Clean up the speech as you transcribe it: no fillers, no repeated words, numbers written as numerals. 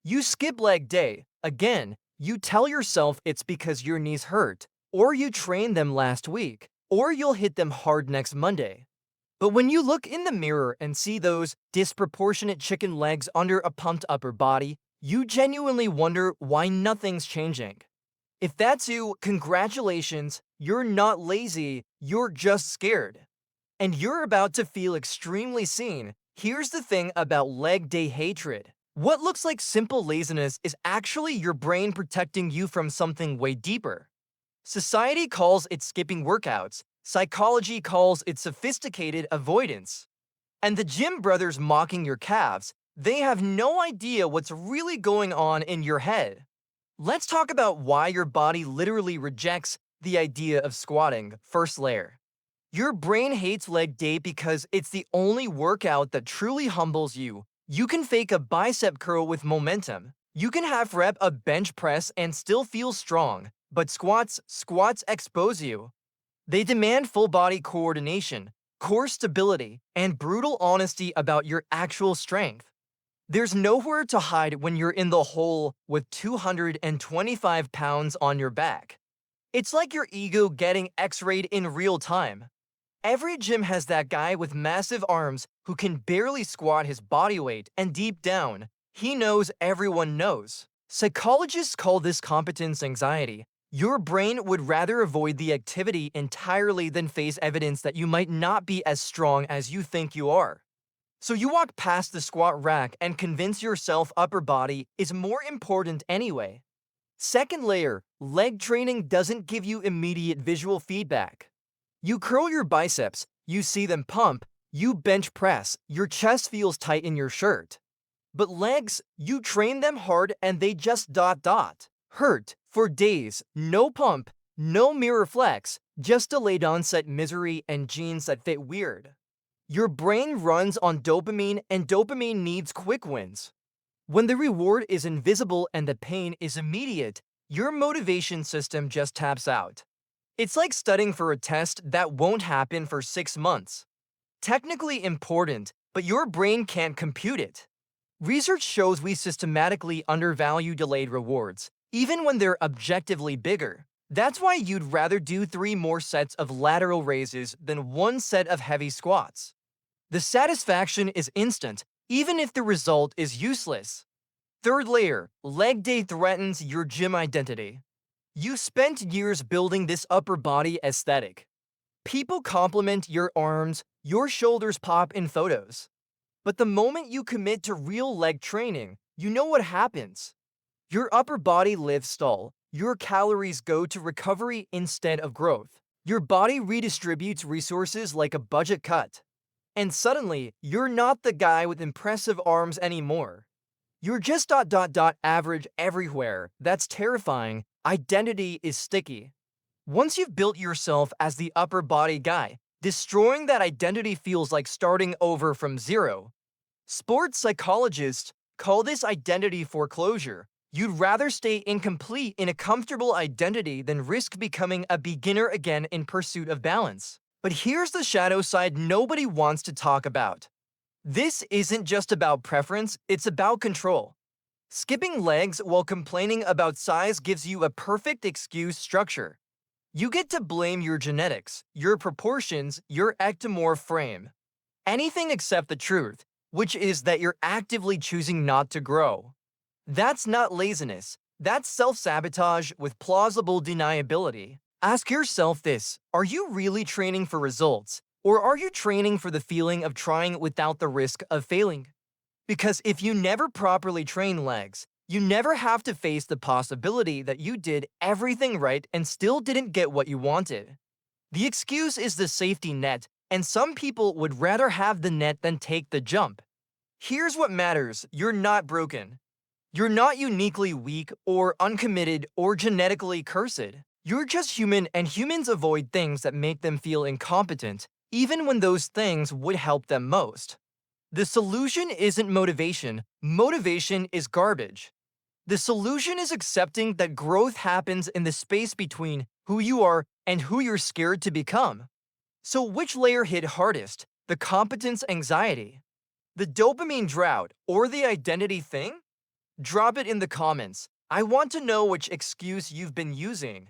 You skip leg day. Again, you tell yourself it's because your knees hurt, or you trained them last week, or you'll hit them hard next Monday. But when you look in the mirror and see those disproportionate chicken legs under a pumped upper body, you genuinely wonder why nothing's changing. If that's you, congratulations, you're not lazy, you're just scared. And you're about to feel extremely seen. Here's the thing about leg day hatred. What looks like simple laziness is actually your brain protecting you from something way deeper. Society calls it skipping workouts, psychology calls it sophisticated avoidance. And the gym brothers mocking your calves, they have no idea what's really going on in your head. Let's talk about why your body literally rejects the idea of squatting. First layer. Your brain hates leg day because it's the only workout that truly humbles you. You can fake a bicep curl with momentum. You can half rep a bench press and still feel strong. But squats expose you. They demand full body coordination, core stability, and brutal honesty about your actual strength. There's nowhere to hide when you're in the hole with 225 pounds on your back. It's like your ego getting x-rayed in real time. Every gym has that guy with massive arms who can barely squat his body weight, and deep down, he knows everyone knows. Psychologists call this competence anxiety. Your brain would rather avoid the activity entirely than face evidence that you might not be as strong as you think you are. So you walk past the squat rack and convince yourself upper body is more important anyway. Second layer, leg training doesn't give you immediate visual feedback. You curl your biceps, you see them pump, you bench press, your chest feels tight in your shirt. But legs, you train them hard and they just hurt for days, no pump, no mirror flex, just delayed onset misery and jeans that fit weird. Your brain runs on dopamine and dopamine needs quick wins. When the reward is invisible and the pain is immediate, your motivation system just taps out. It's like studying for a test that won't happen for 6 months. Technically important, but your brain can't compute it. Research shows we systematically undervalue delayed rewards, even when they're objectively bigger. That's why you'd rather do 3 more sets of lateral raises than 1 set of heavy squats. The satisfaction is instant, even if the result is useless. Third layer, leg day threatens your gym identity. You spent years building this upper body aesthetic. People compliment your arms, your shoulders pop in photos. But the moment you commit to real leg training, you know what happens. Your upper body lives stall. Your calories go to recovery instead of growth. Your body redistributes resources like a budget cut. And suddenly, you're not the guy with impressive arms anymore. You're just average everywhere. That's terrifying. Identity is sticky. Once you've built yourself as the upper body guy, destroying that identity feels like starting over from zero. Sports psychologists call this identity foreclosure. You'd rather stay incomplete in a comfortable identity than risk becoming a beginner again in pursuit of balance. But here's the shadow side nobody wants to talk about. This isn't just about preference, it's about control. Skipping legs while complaining about size gives you a perfect excuse structure. You get to blame your genetics, your proportions, your ectomorph frame. Anything except the truth, which is that you're actively choosing not to grow. That's not laziness, that's self-sabotage with plausible deniability. Ask yourself this, are you really training for results, or are you training for the feeling of trying without the risk of failing? Because if you never properly train legs, you never have to face the possibility that you did everything right and still didn't get what you wanted. The excuse is the safety net, and some people would rather have the net than take the jump. Here's what matters, you're not broken. You're not uniquely weak or uncommitted or genetically cursed. You're just human, and humans avoid things that make them feel incompetent, even when those things would help them most. The solution isn't motivation. Motivation is garbage. The solution is accepting that growth happens in the space between who you are and who you're scared to become. So which layer hit hardest? The competence anxiety, the dopamine drought, or the identity thing? Drop it in the comments. I want to know which excuse you've been using.